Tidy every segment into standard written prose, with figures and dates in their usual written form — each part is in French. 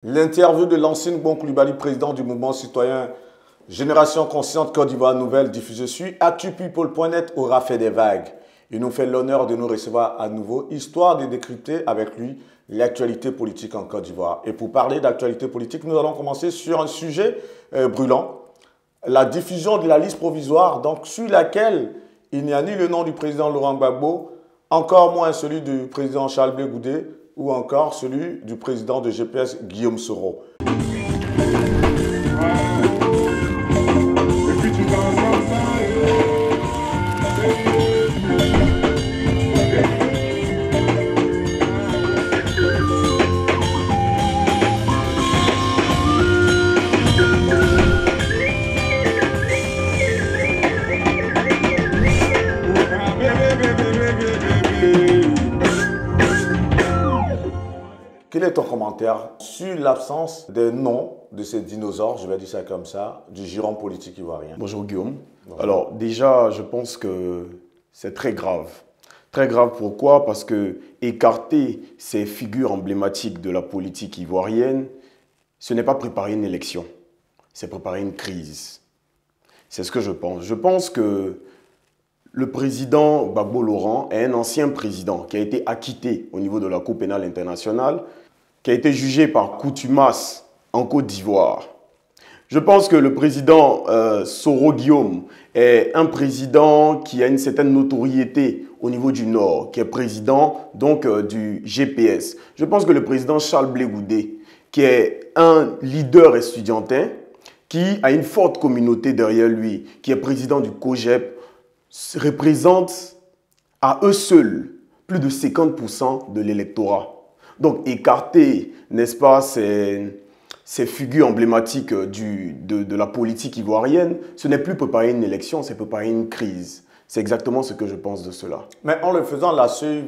L'interview de l'ancien Bon Coulibaly, président du mouvement citoyen Génération Consciente Côte d'Ivoire Nouvelle, diffusée sur ActuPeople.net, aura fait des vagues. Il nous fait l'honneur de nous recevoir à nouveau, histoire de décrypter avec lui l'actualité politique en Côte d'Ivoire. Et pour parler d'actualité politique, nous allons commencer sur un sujet brûlant, la diffusion de la liste provisoire, donc sur laquelle il n'y a ni le nom du président Laurent Gbagbo, encore moins celui du président Charles Blé Goudé, ou encore celui du président de GPS, Guillaume Soro. Quel est ton commentaire sur l'absence des noms de ces dinosaures, je vais dire ça comme ça, du giron politique ivoirien? Bonjour Guillaume. Bonjour. Alors déjà, je pense que c'est très grave. Très grave pourquoi? Parce que écarter ces figures emblématiques de la politique ivoirienne, ce n'est pas préparer une élection, c'est préparer une crise. C'est ce que je pense. Je pense que le président Gbagbo Laurent est un ancien président qui a été acquitté au niveau de la Cour pénale internationale, qui a été jugé par contumace en Côte d'Ivoire. Je pense que le président Soro Guillaume est un président qui a une certaine notoriété au niveau du Nord, qui est président donc du GPS. Je pense que le président Charles Blé Goudé, qui est un leader estudiantin, qui a une forte communauté derrière lui, qui est président du COGEP, représente à eux seuls plus de 50% de l'électorat. Donc écarter, n'est-ce pas, ces figures emblématiques de la politique ivoirienne, ce n'est plus préparer une élection, c'est préparer une crise. C'est exactement ce que je pense de cela. Mais en le faisant, la CEI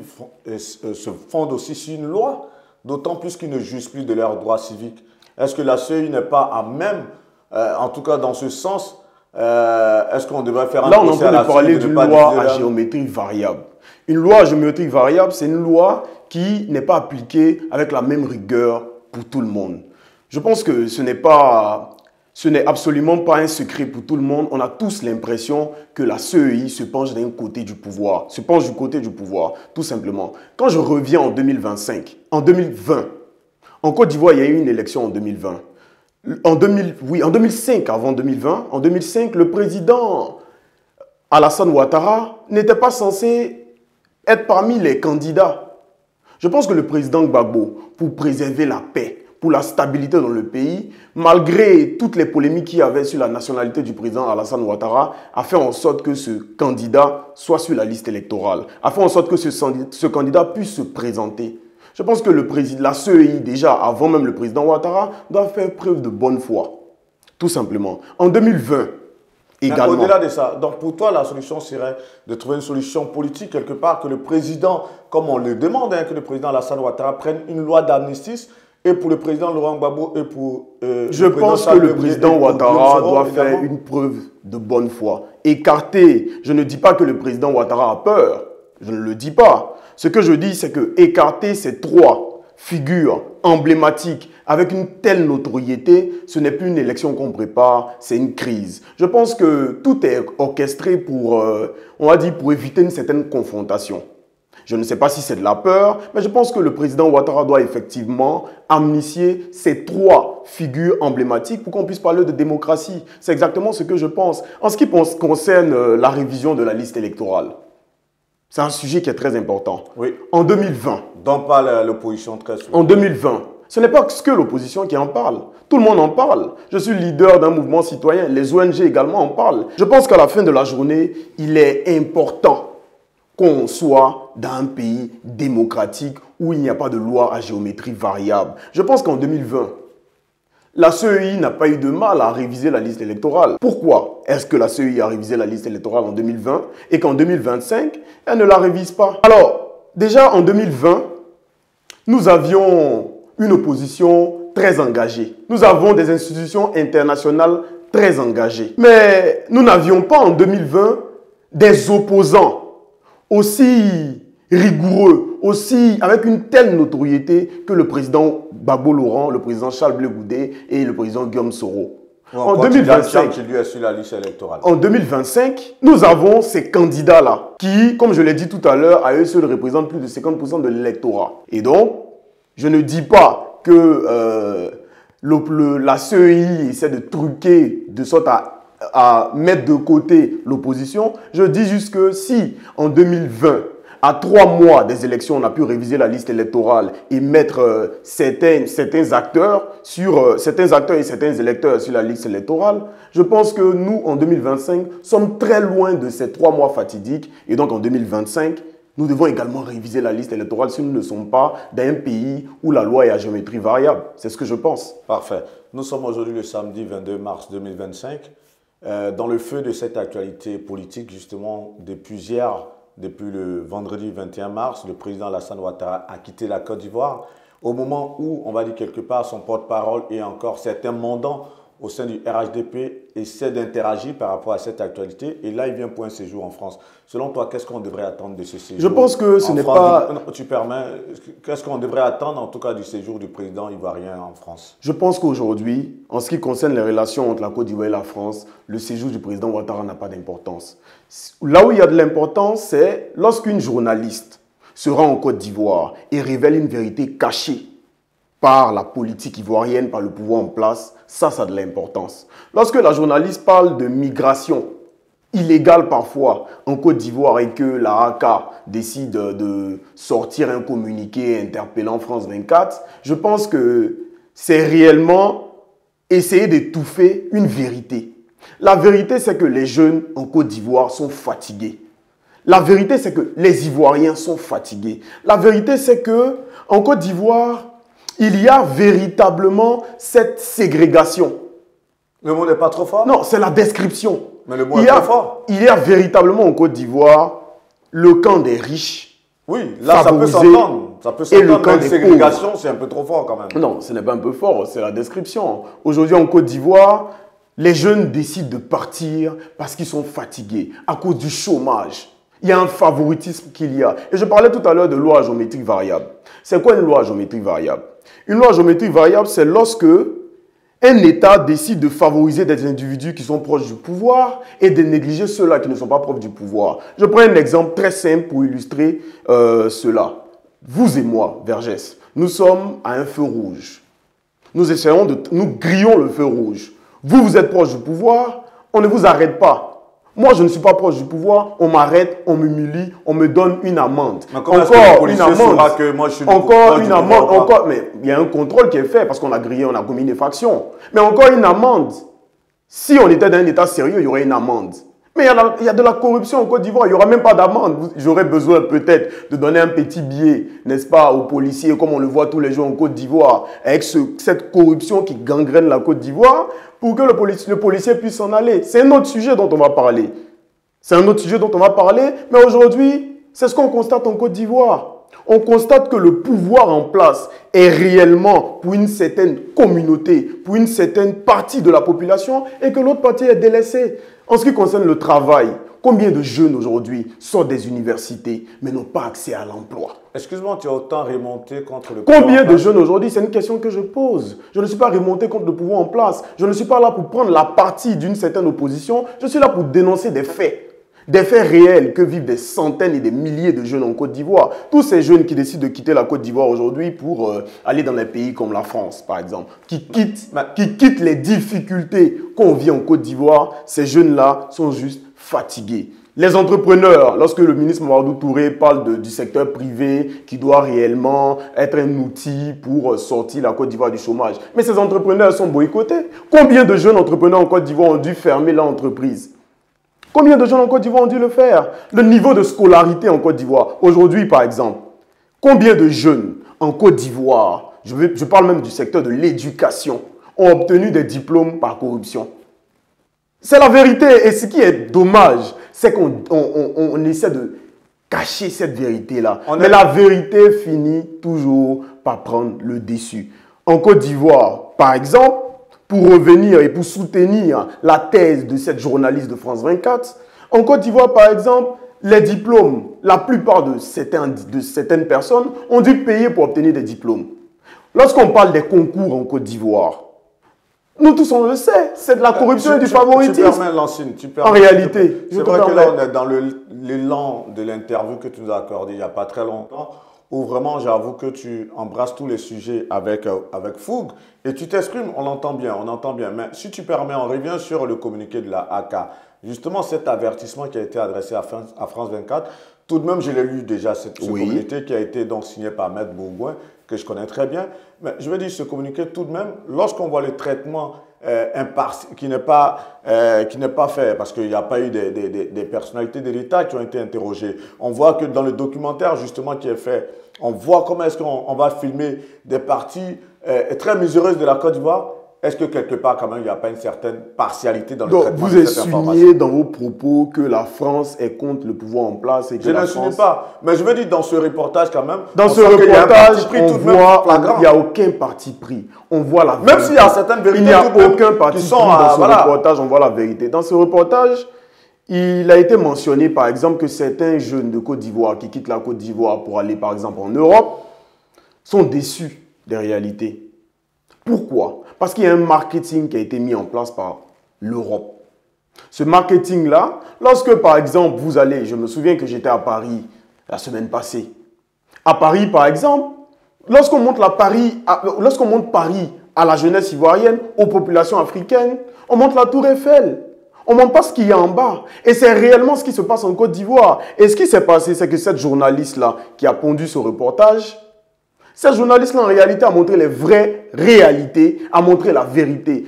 se fonde aussi sur une loi, d'autant plus qu'ils ne jugent plus de leurs droits civiques. Est-ce que la CEI n'est pas à même, en tout cas dans ce sens, est-ce qu'on devrait faire un procès? Là, on est en train de parler d'une loi à géométrie variable. Une loi à géométrie variable, c'est une loi qui n'est pas appliquée avec la même rigueur pour tout le monde. Je pense que ce n'est absolument pas un secret pour tout le monde. On a tous l'impression que la CEI se penche d'un côté du pouvoir, se penche du côté du pouvoir, tout simplement. Quand je reviens en 2025, en 2020, en Côte d'Ivoire, il y a eu une élection en 2020. En 2005, avant 2020, en 2005, le président Alassane Ouattara n'était pas censé être parmi les candidats. Je pense que le président Gbagbo, pour préserver la paix, pour la stabilité dans le pays, malgré toutes les polémiques qu'il y avait sur la nationalité du président Alassane Ouattara, a fait en sorte que ce candidat soit sur la liste électorale, a fait en sorte que ce candidat puisse se présenter. Je pense que la CEI, déjà, avant même le président Ouattara, doit faire preuve de bonne foi. Tout simplement. En 2020, également. Au-delà de ça, donc pour toi, la solution serait de trouver une solution politique, quelque part, que le président, comme on le demande, que le président Alassane Ouattara prenne une loi d'amnistie, et pour le président Laurent Gbagbo, et pour je pense que le président Ouattara doit faire une preuve de bonne foi. Écarter, je ne dis pas que le président Ouattara a peur, je ne le dis pas. Ce que je dis, c'est que écarter ces trois figures emblématiques avec une telle notoriété, ce n'est plus une élection qu'on prépare, c'est une crise. Je pense que tout est orchestré pour, on va dire, pour éviter une certaine confrontation. Je ne sais pas si c'est de la peur, mais je pense que le président Ouattara doit effectivement amnistier ces trois figures emblématiques pour qu'on puisse parler de démocratie. C'est exactement ce que je pense. En ce qui concerne la révision de la liste électorale, c'est un sujet qui est très important. Oui. En 2020. Dont parle l'opposition très souvent. En 2020. Ce n'est pas que l'opposition qui en parle. Tout le monde en parle. Je suis leader d'un mouvement citoyen. Les ONG également en parlent. Je pense qu'à la fin de la journée, il est important qu'on soit dans un pays démocratique où il n'y a pas de loi à géométrie variable. Je pense qu'en 2020, la CEI n'a pas eu de mal à réviser la liste électorale. Pourquoi est-ce que la CEI a révisé la liste électorale en 2020 et qu'en 2025, elle ne la révise pas? Alors, déjà en 2020, nous avions une opposition très engagée. Nous avons des institutions internationales très engagées. Mais nous n'avions pas en 2020 des opposants aussi rigoureux, aussi avec une telle notoriété que le président Gbagbo Laurent, le président Charles Blé Goudé et le président Guillaume Soro. En 2025, qui lui est sur la liste électorale. En 2025, nous avons ces candidats-là qui, comme je l'ai dit tout à l'heure, à eux seuls représentent plus de 50% de l'électorat. Et donc, je ne dis pas que la CEI essaie de truquer de sorte à mettre de côté l'opposition. Je dis juste que si en 2020, à 3 mois des élections, on a pu réviser la liste électorale et mettre certains acteurs et certains électeurs sur la liste électorale, je pense que nous, en 2025, sommes très loin de ces 3 mois fatidiques. Et donc, en 2025, nous devons également réviser la liste électorale si nous ne sommes pas dans un pays où la loi est à géométrie variable. C'est ce que je pense. Parfait. Nous sommes aujourd'hui le samedi 22 mars 2025. Dans le feu de cette actualité politique, justement, depuis le vendredi 21 mars, le président Alassane Ouattara a quitté la Côte d'Ivoire au moment où, on va dire quelque part, son porte-parole et encore certains mandants au sein du RHDP essaient d'interagir par rapport à cette actualité. Et là, il vient pour un séjour en France. Selon toi, qu'est-ce qu'on devrait attendre de ce séjour? Je pense que ce n'est pas... Tu permets, qu'est-ce qu'on devrait attendre, en tout cas, du séjour du président ivoirien en France? Je pense qu'aujourd'hui, en ce qui concerne les relations entre la Côte d'Ivoire et la France, le séjour du président Ouattara n'a pas d'importance. Là où il y a de l'importance, c'est lorsqu'une journaliste se rend en Côte d'Ivoire et révèle une vérité cachée par la politique ivoirienne, par le pouvoir en place, ça a de l'importance. Lorsque la journaliste parle de migration illégale parfois en Côte d'Ivoire et que la AK décide de sortir un communiqué interpellant France 24, je pense que c'est réellement essayer d'étouffer une vérité. La vérité, c'est que les jeunes en Côte d'Ivoire sont fatigués. La vérité, c'est que les Ivoiriens sont fatigués. La vérité, c'est que en Côte d'Ivoire, il y a véritablement cette ségrégation. Le mot n'est pas trop fort? Non, c'est la description. Mais le mot est trop fort. Il y a véritablement en Côte d'Ivoire le camp des riches. Oui, là, ça peut s'entendre. Ça peut s'entendre, mais une ségrégation, c'est un peu trop fort quand même. Non, ce n'est pas un peu fort, c'est la description. Aujourd'hui, en Côte d'Ivoire, les jeunes décident de partir parce qu'ils sont fatigués à cause du chômage. Il y a un favoritisme qu'il y a. Et je parlais tout à l'heure de loi à géométrie variable. C'est quoi une loi à géométrie variable? Une loi à géométrie variable, c'est lorsque un État décide de favoriser des individus qui sont proches du pouvoir et de négliger ceux-là qui ne sont pas proches du pouvoir. Je prends un exemple très simple pour illustrer cela. Vous et moi, Vergès, nous sommes à un feu rouge. Nous grillons le feu rouge. Vous êtes proche du pouvoir, on ne vous arrête pas. Moi, je ne suis pas proche du pouvoir, on m'arrête, on m'humilie, on me donne une amende. Mais comment encore une amende que moi je suis encore une amende, mais il y a un contrôle qui est fait parce qu'on a grillé, on a commis une infraction. Mais encore une amende. Si on était dans un État sérieux, il y aurait une amende. Mais il y a de la corruption en Côte d'Ivoire, il n'y aura même pas d'amende. J'aurais besoin peut-être de donner un petit billet, n'est-ce pas, aux policiers, comme on le voit tous les jours en Côte d'Ivoire, avec cette corruption qui gangrène la Côte d'Ivoire, pour que le policier puisse s'en aller. C'est un autre sujet dont on va parler. C'est un autre sujet dont on va parler, mais aujourd'hui, c'est ce qu'on constate en Côte d'Ivoire. On constate que le pouvoir en place est réellement pour une certaine communauté, pour une certaine partie de la population, et que l'autre partie est délaissée. En ce qui concerne le travail, combien de jeunes aujourd'hui sortent des universités mais n'ont pas accès à l'emploi? Excuse-moi, tu as autant remonté contre le pouvoir. Combien de jeunes aujourd'hui? C'est une question que je pose. Je ne suis pas remonté contre le pouvoir en place. Je ne suis pas là pour prendre la partie d'une certaine opposition. Je suis là pour dénoncer des faits. Des faits réels que vivent des centaines et des milliers de jeunes en Côte d'Ivoire. Tous ces jeunes qui décident de quitter la Côte d'Ivoire aujourd'hui pour aller dans des pays comme la France, par exemple, qui quittent les difficultés qu'on vit en Côte d'Ivoire, ces jeunes-là sont juste fatigués. Les entrepreneurs, lorsque le ministre Mamadou Touré parle du secteur privé qui doit réellement être un outil pour sortir la Côte d'Ivoire du chômage, mais ces entrepreneurs sont boycottés. Combien de jeunes entrepreneurs en Côte d'Ivoire ont dû fermer leur entreprise? Combien de jeunes en Côte d'Ivoire ont dû le faire? Le niveau de scolarité en Côte d'Ivoire, aujourd'hui par exemple, combien de jeunes en Côte d'Ivoire, je parle même du secteur de l'éducation, ont obtenu des diplômes par corruption? C'est la vérité. Et ce qui est dommage, c'est qu'on essaie de cacher cette vérité-là. Mais la vérité finit toujours par prendre le dessus. En Côte d'Ivoire, par exemple, pour revenir et pour soutenir la thèse de cette journaliste de France 24, en Côte d'Ivoire, par exemple, les diplômes, la plupart de certaines personnes ont dû payer pour obtenir des diplômes. Lorsqu'on parle des concours en Côte d'Ivoire, nous tous on le sait, c'est de la corruption et du favoritisme. Tu permets, Lancine, en réalité. C'est vrai que là, on est dans l'élan de l'interview que tu nous as accordé il n'y a pas très longtemps, où vraiment, j'avoue que tu embrasses tous les sujets avec fougue et tu t'exprimes, on l'entend bien, on entend bien. Mais si tu permets, on revient sur le communiqué de la AK. Justement, cet avertissement qui a été adressé à France 24, tout de même, je l'ai lu déjà, ce communiqué qui a été donc signé par Maître Bourgoin, que je connais très bien. Mais je veux dire, ce communiqué, tout de même, lorsqu'on voit le traitement qui n'est pas fait, parce qu'il n'y a pas eu des personnalités de l'État qui ont été interrogées. On voit que dans le documentaire, justement, qui est fait, on voit comment est-ce qu'on va filmer des parties très mesureuses de la Côte d'Ivoire. Est-ce que quelque part, quand même, il n'y a pas une certaine partialité dans le traitement de cette information? Vous essuyez dans vos propos que la France est contre le pouvoir en place et que je n'insinue pas. Mais je veux dire, dans ce reportage, quand même, dans ce reportage, on voit qu'il n'y a aucun parti pris. On voit la vérité. Même s'il y a certaines vérités, il n'y a aucun parti pris dans ce reportage, on voit la vérité. Dans ce reportage, il a été mentionné, par exemple, que certains jeunes de Côte d'Ivoire qui quittent la Côte d'Ivoire pour aller, par exemple, en Europe, sont déçus des réalités. Pourquoi? Parce qu'il y a un marketing qui a été mis en place par l'Europe. Ce marketing-là, lorsque par exemple vous allez, je me souviens que j'étais à Paris la semaine passée. À Paris par exemple, lorsqu'on montre Paris à la jeunesse ivoirienne, aux populations africaines, on montre la Tour Eiffel. On ne montre pas ce qu'il y a en bas. Et c'est réellement ce qui se passe en Côte d'Ivoire. Et ce qui s'est passé, c'est que cette journaliste-là qui a pondu ce reportage, cette journaliste-là, en réalité, a montré les vraies réalités, a montré la vérité.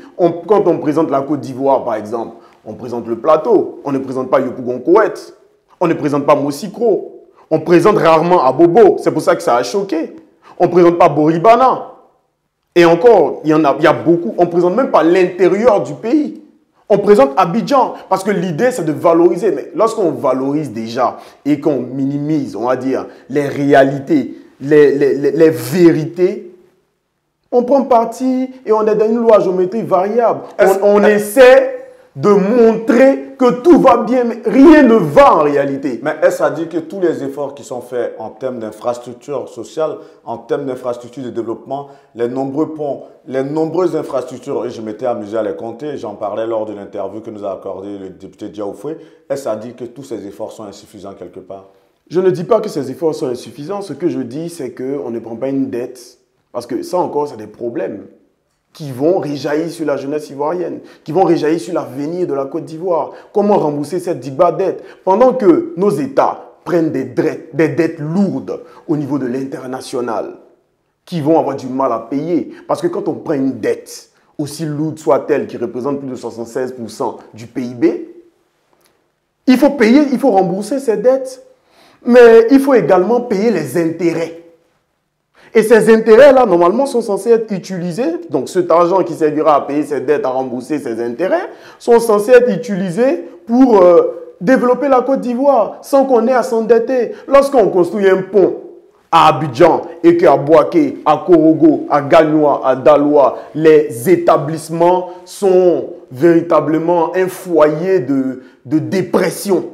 Quand on présente la Côte d'Ivoire, par exemple, on présente le plateau. On ne présente pas Yopougon-Koweït. On ne présente pas Moussikro. On présente rarement Abobo. C'est pour ça que ça a choqué. On ne présente pas Boribana. Et encore, il y a beaucoup. On ne présente même pas l'intérieur du pays. On présente Abidjan. Parce que l'idée, c'est de valoriser. Mais lorsqu'on valorise déjà et qu'on minimise, on va dire, les réalités, les vérités, on prend parti et on est dans une loi à géométrie variable. On essaie de montrer que tout va bien, mais rien ne va en réalité. Mais est-ce à dire que tous les efforts qui sont faits en termes d'infrastructures sociales, en termes d'infrastructures de développement, les nombreux ponts, les nombreuses infrastructures, et je m'étais amusé à les compter, j'en parlais lors de l'interview que nous a accordé le député Diaoufoué, est-ce à dire que tous ces efforts sont insuffisants quelque part? Je ne dis pas que ces efforts sont insuffisants. Ce que je dis, c'est qu'on ne prend pas une dette. Parce que ça encore, c'est des problèmes qui vont réjaillir sur la jeunesse ivoirienne, qui vont réjaillir sur l'avenir de la Côte d'Ivoire. Comment rembourser cette diba dette? Pendant que nos États prennent des dettes lourdes au niveau de l'international, qui vont avoir du mal à payer. Parce que quand on prend une dette, aussi lourde soit-elle, qui représente plus de 76% du PIB, il faut payer, il faut rembourser ces dettes. Mais il faut également payer les intérêts. Et ces intérêts-là, normalement, sont censés être utilisés. Donc, cet argent qui servira à payer ces dettes, à rembourser ces intérêts, sont censés être utilisés pour développer la Côte d'Ivoire, sans qu'on ait à s'endetter. Lorsqu'on construit un pont à Abidjan, et qu'à Bouaké, à Korogo, à Gagnoa, à Daloa, les établissements sont véritablement un foyer de dépression.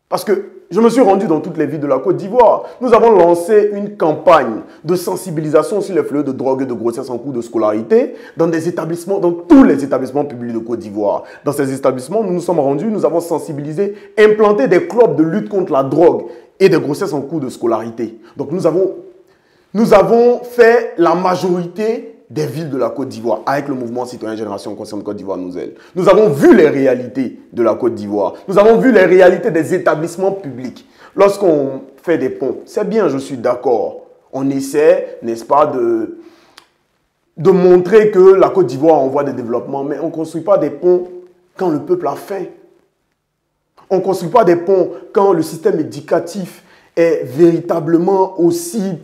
Parce que je me suis rendu dans toutes les villes de la Côte d'Ivoire. Nous avons lancé une campagne de sensibilisation sur les fléaux de drogue et de grossesse en cours de scolarité dans des établissements, dans tous les établissements publics de Côte d'Ivoire. Dans ces établissements, nous nous sommes rendus, nous avons sensibilisé, implanté des clubs de lutte contre la drogue et des grossesses en cours de scolarité. Donc nous avons fait la majorité des villes de la Côte d'Ivoire avec le mouvement citoyen Génération Consciente Côte d'Ivoire nous aide. Nous avons vu les réalités de la Côte d'Ivoire. Nous avons vu les réalités des établissements publics. Lorsqu'on fait des ponts, c'est bien, je suis d'accord. On essaie, n'est-ce pas, de montrer que la Côte d'Ivoire envoie des développements, mais on ne construit pas des ponts quand le peuple a faim. On ne construit pas des ponts quand le système éducatif est véritablement aussi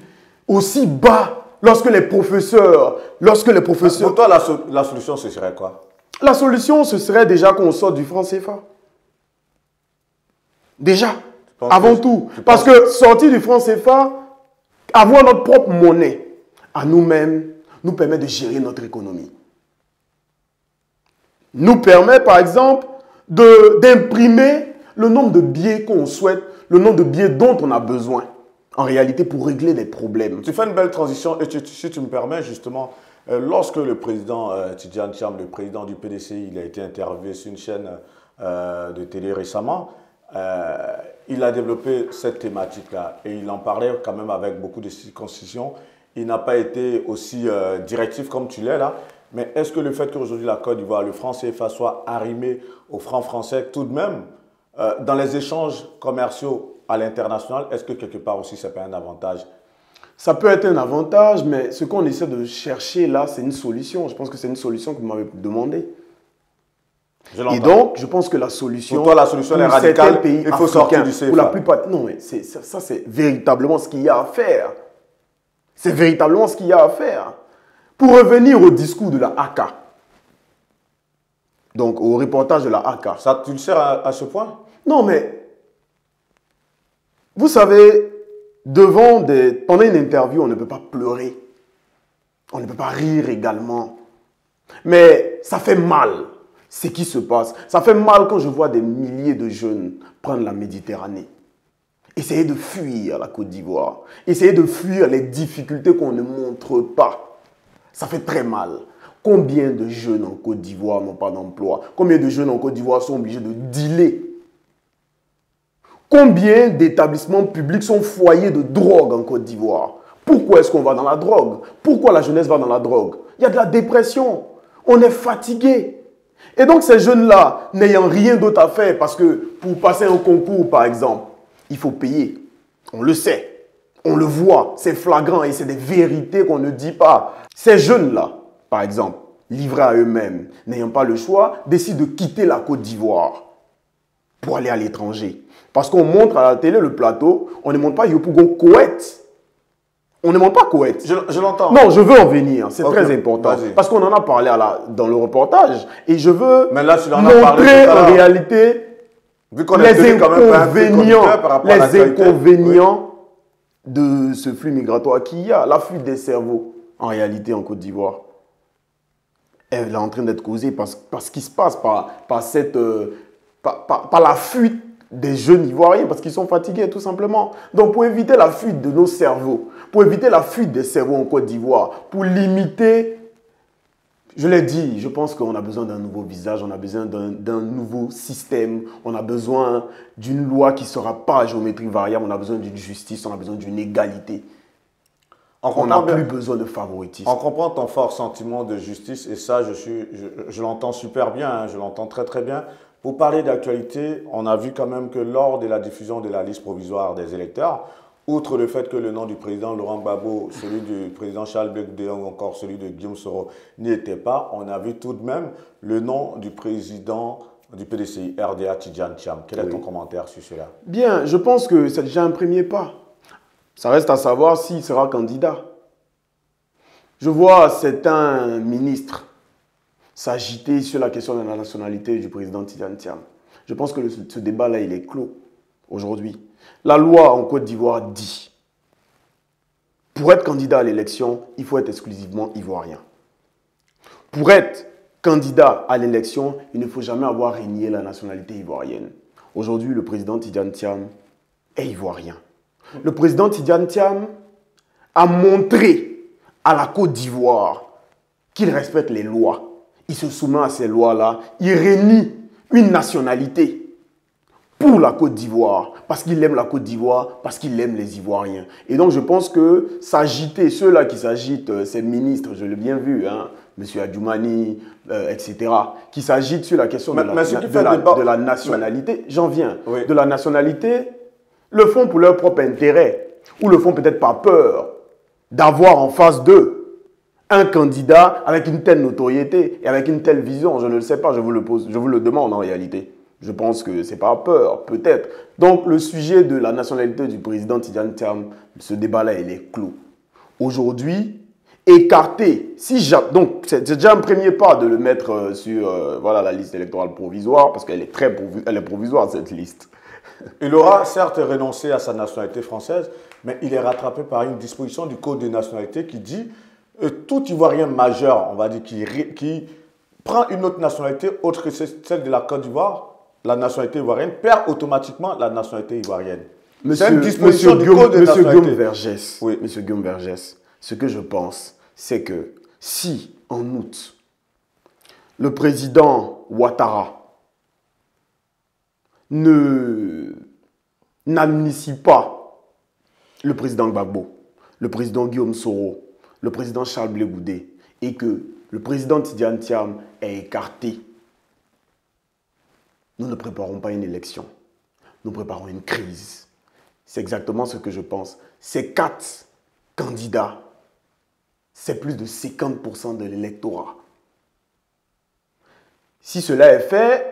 bas. Lorsque les professeurs... Pour toi, la solution, ce serait quoi? La solution, ce serait déjà qu'on sorte du franc CFA. Déjà, avant tout. Parce que sortir du franc CFA, avoir notre propre monnaie à nous-mêmes, nous permet de gérer notre économie. Nous permet, par exemple, d'imprimer le nombre de billets qu'on souhaite, le nombre de billets dont on a besoin, en réalité, pour régler des problèmes. Tu fais une belle transition et si tu me permets, justement, lorsque le président Tidjane Thiam, le président du PDCI, il a été interviewé sur une chaîne de télé récemment, il a développé cette thématique-là et il en parlait quand même avec beaucoup de circoncision. Il n'a pas été aussi directif comme tu l'es là. Mais est-ce que le fait qu'aujourd'hui la Côte d'Ivoire, le franc CFA soit arrimé au franc français tout de même, dans les échanges commerciaux à l'international, est-ce que quelque part aussi ça peut être un avantage? Ça peut être un avantage, mais ce qu'on essaie de chercher là, c'est une solution. Je pense que c'est une solution que vous m'avez demandé. Et donc, je pense que la solution, pour toi, la solution est radicale, il faut sortir du CFA. Pour la plupart, non, mais ça, c'est véritablement ce qu'il y a à faire. C'est véritablement ce qu'il y a à faire. Pour revenir au discours de la ACA, donc au reportage de la ACA. Ça, tu le sais à ce point? Non, mais vous savez, pendant une interview, on ne peut pas pleurer. On ne peut pas rire également. Mais ça fait mal ce qui se passe. Ça fait mal quand je vois des milliers de jeunes prendre la Méditerranée. Essayer de fuir la Côte d'Ivoire. Essayer de fuir les difficultés qu'on ne montre pas. Ça fait très mal. Combien de jeunes en Côte d'Ivoire n'ont pas d'emploi? Combien de jeunes en Côte d'Ivoire sont obligés de dealer? Combien d'établissements publics sont foyers de drogue en Côte d'Ivoire? Pourquoi est-ce qu'on va dans la drogue? Pourquoi la jeunesse va dans la drogue? Il y a de la dépression. On est fatigué. Et donc ces jeunes-là, n'ayant rien d'autre à faire, parce que pour passer un concours, par exemple, il faut payer. On le sait. On le voit. C'est flagrant et c'est des vérités qu'on ne dit pas. Ces jeunes-là, par exemple, livrés à eux-mêmes, n'ayant pas le choix, décident de quitter la Côte d'Ivoire pour aller à l'étranger. Parce qu'on montre à la télé le plateau, on ne montre pas Yopougon Koweït. On ne montre pas Koweït. Je l'entends. Non, je veux en venir. C'est très important. Parce qu'on en a parlé dans le reportage. Et je veux montrer en réalité les inconvénients de ce flux migratoire qu'il y a. La fuite des cerveaux, en réalité, en Côte d'Ivoire. Elle est en train d'être causée par ce qui se passe, par la fuite des jeunes Ivoiriens, parce qu'ils sont fatigués, tout simplement. Donc, pour éviter la fuite de nos cerveaux, pour éviter la fuite des cerveaux en Côte d'Ivoire, pour limiter, je l'ai dit, je pense qu'on a besoin d'un nouveau visage, on a besoin d'un nouveau système, on a besoin d'une loi qui ne sera pas à géométrie variable, on a besoin d'une justice, on a besoin d'une égalité. On n'a plus besoin de favoritisme. On comprend ton fort sentiment de justice et ça, je l'entends super bien, hein, je l'entends très très bien. Pour parler d'actualité, on a vu quand même que lors de la diffusion de la liste provisoire des électeurs, outre le fait que le nom du président Laurent Gbagbo, celui du président Charles Blé Déon ou encore celui de Guillaume Soro n'y était pas, on a vu tout de même le nom du président du PDCI, RDA Tidjane Thiam. Quel est ton commentaire sur cela? Bien, je pense que c'est déjà un premier pas. Ça reste à savoir s'il sera candidat. Je vois certains ministres s'agiter sur la question de la nationalité du président Tidjane Thiam. Je pense que ce débat-là, il est clos aujourd'hui. La loi en Côte d'Ivoire dit, pour être candidat à l'élection, il faut être exclusivement ivoirien. Pour être candidat à l'élection, il ne faut jamais avoir régné la nationalité ivoirienne. Aujourd'hui, le président Tidjane Thiam est ivoirien. Le président Tidjane Thiam a montré à la Côte d'Ivoire qu'il respecte les lois. Il se soumet à ces lois-là. Il renie une nationalité pour la Côte d'Ivoire, parce qu'il aime la Côte d'Ivoire, parce qu'il aime les Ivoiriens. Et donc, je pense que s'agiter, ceux-là qui s'agitent, ces ministres, je l'ai bien vu, hein, M. Adjoumani, etc., qui s'agitent sur la question de la nationalité, j'en viens, de la nationalité, le font pour leur propre intérêt, ou le font peut-être par peur d'avoir en face d'eux un candidat avec une telle notoriété et avec une telle vision. Je ne le sais pas, je vous le demande en réalité. Je pense que ce n'est pas peur, peut-être. Donc, le sujet de la nationalité du président Tidjane Thiam, ce débat-là, il est clos. Aujourd'hui, écarter, donc c'est déjà un premier pas de le mettre sur voilà, la liste électorale provisoire, parce qu'elle est provisoire, cette liste. Il aura certes renoncé à sa nationalité française, mais il est rattrapé par une disposition du Code des nationalités qui dit tout Ivoirien majeur, on va dire, qui prend une autre nationalité autre que celle de la Côte d'Ivoire, la nationalité ivoirienne perd automatiquement la nationalité ivoirienne. Monsieur, C'est une disposition du code de Monsieur nationalité. Guillaume Vergès, Oui. Monsieur Guillaume Vergès, ce que je pense, c'est que si, en août, le président Ouattara n'amnistie pas le président Gbagbo, le président Guillaume Soro, le président Charles Blé Goudé, et que le président Tidiane Thiam est écarté, nous ne préparons pas une élection, nous préparons une crise. C'est exactement ce que je pense. Ces 4 candidats, c'est plus de 50% de l'électorat. Si cela est fait,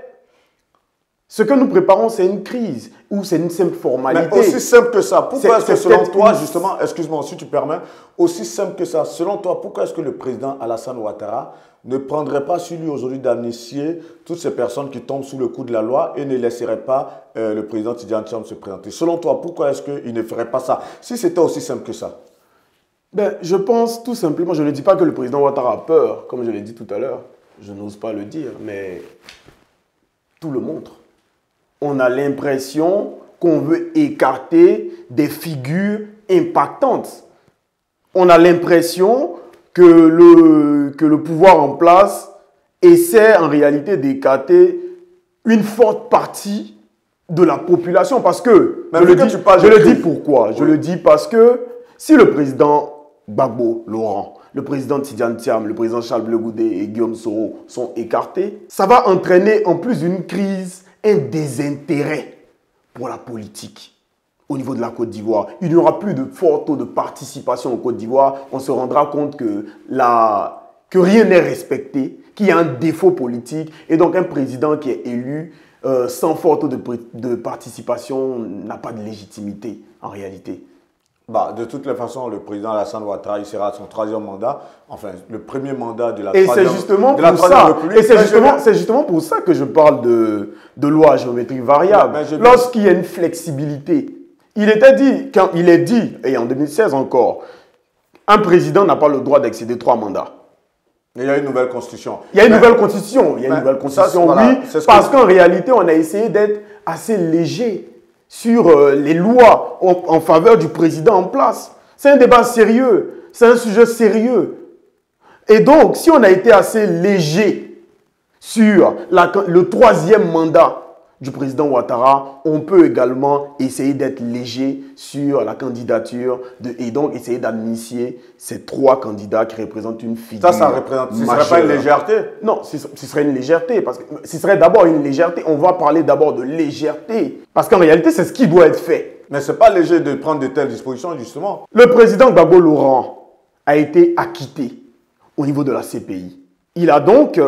ce que nous préparons, c'est une crise ou c'est une simple formalité. Mais aussi simple que ça. Pourquoi est-ce que selon toi, justement, excuse-moi si tu permets, aussi simple que ça, selon toi, pourquoi est-ce que le président Alassane Ouattara ne prendrait pas sur lui aujourd'hui d'amnistier toutes ces personnes qui tombent sous le coup de la loi et ne laisserait pas le président Tidiane Thiam se présenter? Selon toi, pourquoi est-ce qu'il ne ferait pas ça? Si c'était aussi simple que ça. Ben, je pense tout simplement, je ne dis pas que le président Ouattara a peur, comme je l'ai dit tout à l'heure, je n'ose pas le dire, mais tout le montre. On a l'impression qu'on veut écarter des figures impactantes. On a l'impression que le pouvoir en place essaie en réalité d'écarter une forte partie de la population. Parce que, je le dis pourquoi? Je le dis parce que si le président Gbagbo, Laurent, le président Tidiane Thiam, le président Charles Blé Goudé et Guillaume Soro sont écartés, ça va entraîner en plus une crise, un désintérêt pour la politique au niveau de la Côte d'Ivoire. Il n'y aura plus de fort taux de participation en Côte d'Ivoire. On se rendra compte que rien n'est respecté, qu'il y a un défaut politique. Et donc un président qui est élu sans fort taux de participation n'a pas de légitimité en réalité. Bah, de toutes les façons, le président Alassane Ouattara, il sera à son 3e mandat, enfin le premier mandat de la 3e. Et c'est justement pour ça. Et c'est justement pour ça que je parle de loi à géométrie variable. Lorsqu'il y a une flexibilité, il est dit, et en 2016 encore, un président n'a pas le droit d'accéder 3 mandats. Il y a une nouvelle constitution. Il y a une nouvelle constitution. Il y a une nouvelle constitution, oui, parce qu'en réalité, on a essayé d'être assez léger sur les lois en faveur du président en place. C'est un débat sérieux, c'est un sujet sérieux. Et donc, si on a été assez léger sur le 3e mandat du président Ouattara, on peut également essayer d'être léger sur la candidature et donc essayer d'amnistier ces 3 candidats qui représentent une figure. Ça représente, ce ne serait pas une légèreté? Non, ce serait une légèreté, parce que ce serait d'abord une légèreté. On va parler d'abord de légèreté, parce qu'en réalité, c'est ce qui doit être fait. Mais ce n'est pas léger de prendre de telles dispositions, justement. Le président Gbagbo Laurent a été acquitté au niveau de la CPI. Il a donc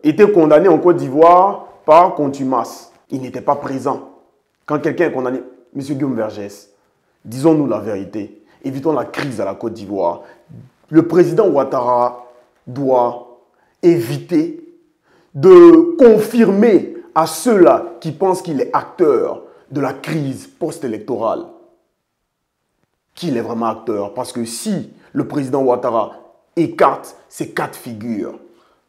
été condamné en Côte d'Ivoire par contumace. Il n'était pas présent. Quand quelqu'un est condamné, M. Guillaume Vergès, disons-nous la vérité, évitons la crise à la Côte d'Ivoire. Le président Ouattara doit éviter de confirmer à ceux-là qui pensent qu'il est acteur de la crise post-électorale qu'il est vraiment acteur. Parce que si le président Ouattara écarte ces 4 figures,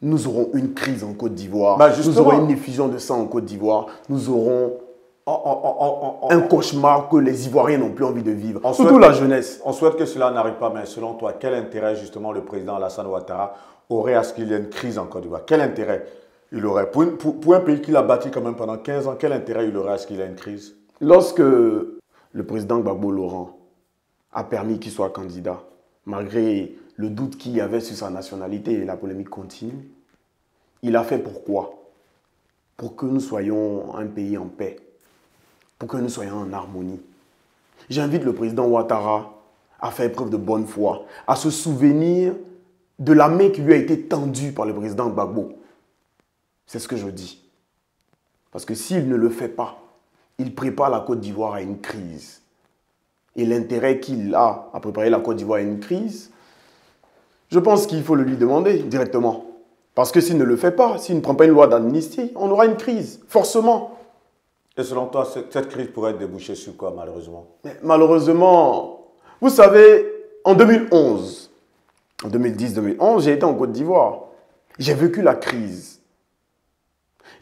nous aurons une crise en Côte d'Ivoire, nous aurons une effusion de sang en Côte d'Ivoire, nous aurons un cauchemar que les Ivoiriens n'ont plus envie de vivre, surtout la jeunesse. On souhaite que cela n'arrive pas, mais selon toi, quel intérêt justement le président Alassane Ouattara aurait à ce qu'il y ait une crise en Côte d'Ivoire? Quel intérêt il aurait pour un pays qu'il a bâti quand même pendant 15 ans, quel intérêt il aurait à ce qu'il y ait une crise? Lorsque le président Gbagbo Laurent a permis qu'il soit candidat, malgré le doute qu'il y avait sur sa nationalité et la polémique continue, il a fait pourquoi? Pour que nous soyons un pays en paix, pour que nous soyons en harmonie. J'invite le président Ouattara à faire preuve de bonne foi, à se souvenir de la main qui lui a été tendue par le président Gbagbo. C'est ce que je dis. Parce que s'il ne le fait pas, il prépare la Côte d'Ivoire à une crise. Et l'intérêt qu'il a à préparer la Côte d'Ivoire à une crise, je pense qu'il faut le lui demander directement. Parce que s'il ne le fait pas, s'il ne prend pas une loi d'amnistie, on aura une crise, forcément. Et selon toi, cette crise pourrait déboucher sur quoi, malheureusement? Mais malheureusement, vous savez, en 2011, en 2010-2011, j'ai été en Côte d'Ivoire. J'ai vécu la crise.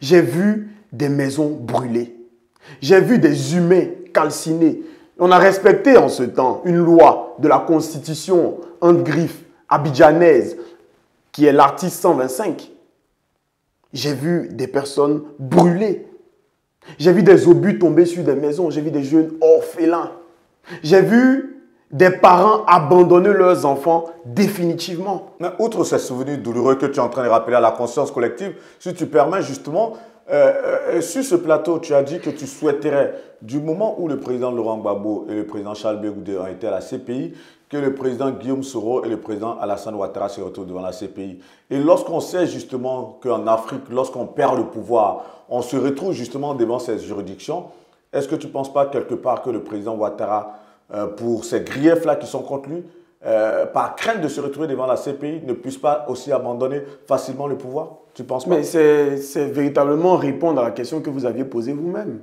J'ai vu des maisons brûlées. J'ai vu des humains calcinés. On a respecté en ce temps une loi de la Constitution, entre griffes, abidjanaise, qui est l'article 125. J'ai vu des personnes brûlées. J'ai vu des obus tomber sur des maisons. J'ai vu des jeunes orphelins. J'ai vu des parents abandonner leurs enfants définitivement. Mais outre ces souvenirs douloureux que tu es en train de rappeler à la conscience collective, si tu permets justement, sur ce plateau, tu as dit que tu souhaiterais, du moment où le président Laurent Gbagbo et le président Charles Bégoudé ont été à la CPI, que le président Guillaume Soro et le président Alassane Ouattara se retrouvent devant la CPI. Et lorsqu'on sait justement qu'en Afrique, lorsqu'on perd le pouvoir, on se retrouve justement devant ces juridictions, est-ce que tu ne penses pas quelque part que le président Ouattara, pour ces griefs-là qui sont contre lui, par crainte de se retrouver devant la CPI, ne puisse pas aussi abandonner facilement le pouvoir? Tu penses pas? Mais c'est véritablement répondre à la question que vous aviez posée vous-même.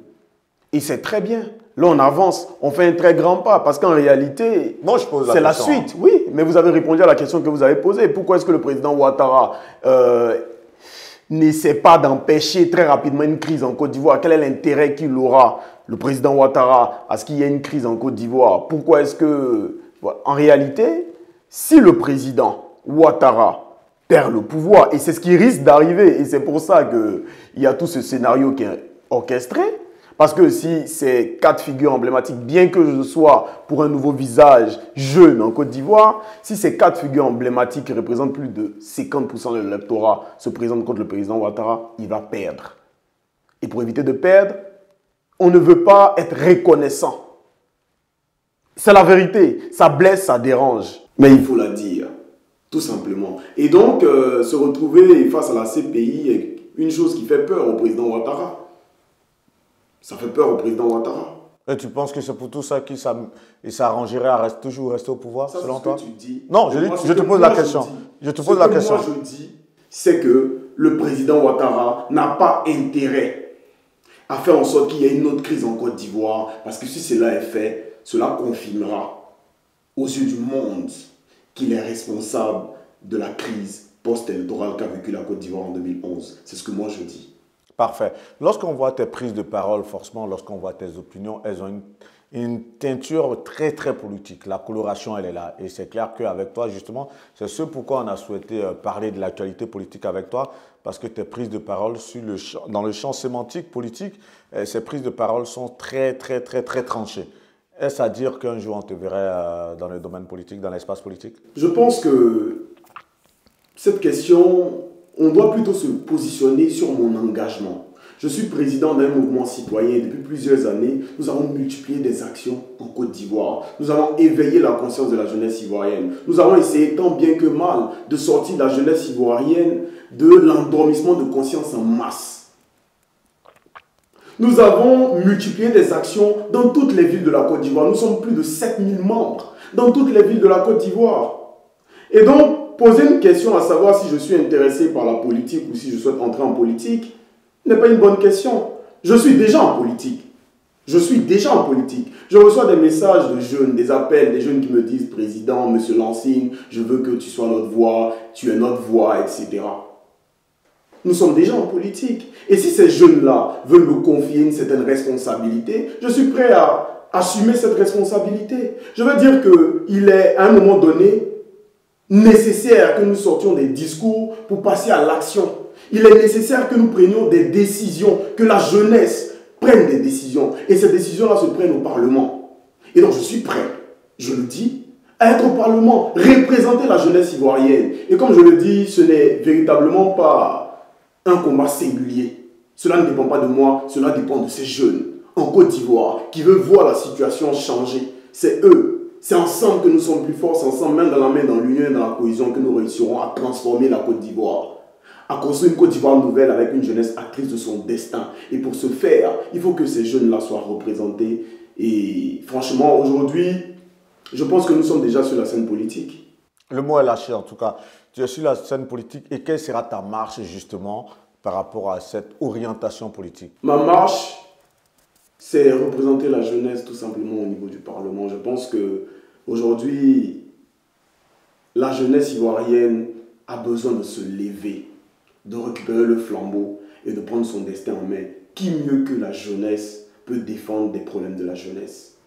Et c'est très bien. Là, on avance, on fait un très grand pas, parce qu'en réalité, c'est la suite. Oui, mais vous avez répondu à la question que vous avez posée. Pourquoi est-ce que le président Ouattara n'essaie pas d'empêcher très rapidement une crise en Côte d'Ivoire? Quel est l'intérêt qu'il aura, le président Ouattara, à ce qu'il y ait une crise en Côte d'Ivoire? Pourquoi est-ce que... En réalité, si le président Ouattara perd le pouvoir, et c'est ce qui risque d'arriver, et c'est pour ça qu'il y a tout ce scénario qui est orchestré, parce que si ces quatre figures emblématiques, bien que je sois pour un nouveau visage jeune en Côte d'Ivoire, si ces quatre figures emblématiques qui représentent plus de 50% de l'électorat se présentent contre le président Ouattara, il va perdre. Et pour éviter de perdre, on ne veut pas être reconnaissant. C'est la vérité. Ça blesse, ça dérange. Mais il faut la dire, tout simplement. Et donc, se retrouver face à la CPI est une chose qui fait peur au président Ouattara. Ça fait peur au président Ouattara. Et tu penses que c'est pour tout ça qu'il s'arrangerait à toujours rester au pouvoir, ça, selon toi? Tu dis. Non, je te pose la question. Je te pose la question. Moi, je dis, c'est que le président Ouattara n'a pas intérêt à faire en sorte qu'il y ait une autre crise en Côte d'Ivoire, parce que si cela est fait, cela confirmera aux yeux du monde qu'il est responsable de la crise post-électorale qu'a vécu la Côte d'Ivoire en 2011. C'est ce que moi je dis. Parfait. Lorsqu'on voit tes prises de parole, forcément, lorsqu'on voit tes opinions, elles ont une teinture très, très politique. La coloration, elle est là. Et c'est clair qu'avec toi, justement, c'est ce pourquoi on a souhaité parler de l'actualité politique avec toi, parce que tes prises de parole dans le champ sémantique politique, ces prises de parole sont très, très, très, très tranchées. Est-ce à dire qu'un jour, on te verrait dans le domaine politique, dans l'espace politique? Je pense que cette question, on doit plutôt se positionner sur mon engagement. Je suis président d'un mouvement citoyen et depuis plusieurs années, nous avons multiplié des actions en Côte d'Ivoire. Nous avons éveillé la conscience de la jeunesse ivoirienne. Nous avons essayé tant bien que mal de sortir la jeunesse ivoirienne de l'endormissement de conscience en masse. Nous avons multiplié des actions dans toutes les villes de la Côte d'Ivoire. Nous sommes plus de 7000 membres dans toutes les villes de la Côte d'Ivoire. Et donc, poser une question à savoir si je suis intéressé par la politique ou si je souhaite entrer en politique n'est pas une bonne question. Je suis déjà en politique. Je suis déjà en politique. Je reçois des messages de jeunes, des appels, des jeunes qui me disent « Président, Monsieur Lansing, je veux que tu sois notre voix, tu es notre voix, etc. » Nous sommes déjà en politique. Et si ces jeunes-là veulent me confier une certaine responsabilité, je suis prêt à assumer cette responsabilité. Je veux dire qu'il est, à un moment donné, nécessaire que nous sortions des discours pour passer à l'action. Il est nécessaire que nous prenions des décisions, que la jeunesse prenne des décisions. Et ces décisions-là se prennent au Parlement. Et donc je suis prêt, je le dis, à être au Parlement, représenter la jeunesse ivoirienne. Et comme je le dis, ce n'est véritablement pas un combat singulier. Cela ne dépend pas de moi, cela dépend de ces jeunes en Côte d'Ivoire qui veulent voir la situation changer. C'est eux, c'est ensemble que nous sommes plus forts, c'est ensemble, main dans la main, dans l'union et dans la cohésion, que nous réussirons à transformer la Côte d'Ivoire, à construire une Côte d'Ivoire nouvelle avec une jeunesse actrice de son destin. Et pour ce faire, il faut que ces jeunes-là soient représentés. Et franchement, aujourd'hui, je pense que nous sommes déjà sur la scène politique. Le mot est lâché en tout cas. Tu es sur la scène politique et quelle sera ta marche justement par rapport à cette orientation politique? Ma marche, c'est représenter la jeunesse tout simplement au niveau du Parlement. Je pense qu'aujourd'hui, la jeunesse ivoirienne a besoin de se lever, de récupérer le flambeau et de prendre son destin en main. qui mieux que la jeunesse peut défendre des problèmes de la jeunesse?